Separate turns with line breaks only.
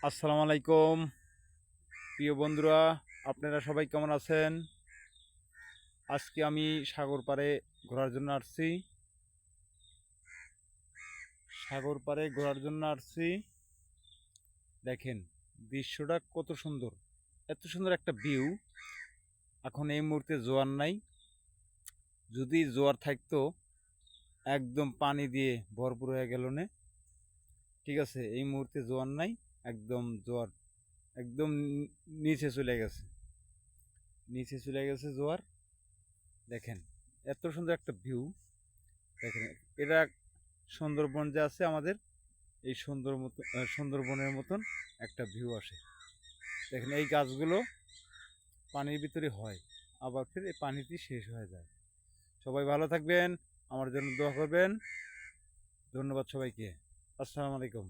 আসসালামু আলাইকুম প্রিয় বন্ধুরা, আপনারা সবাই কেমন আছেন? আজকে আমি সাগর পাড়ে ঘোরার জন্য আসছি। দেখেন দৃশ্যটা কত সুন্দর, এত সুন্দর একটা ভিউ। এখন এই মুহূর্তে জোয়ার নাই, যদি জোয়ার থাকতো একদম পানি দিয়ে ভরপুর হয়ে গেল না। ঠিক আছে, এই মুহূর্তে জোয়ার নাই, একদম জোয়ার একদম নিচে চলে গেছে, জোয়ার। দেখেন এত সুন্দর একটা ভিউ। দেখেন এটা সুন্দরবন যে আছে আমাদের, এই সুন্দরবনের মতন একটা ভিউ আসে। দেখেন এই গাছগুলো পানির ভিতরে হয়, আবার ফির এই পানিটি শেষ হয়ে যায়। সবাই ভালো থাকবেন, আমার জন্য দোয়া করবেন। ধন্যবাদ সবাইকে। আসসালামু আলাইকুম।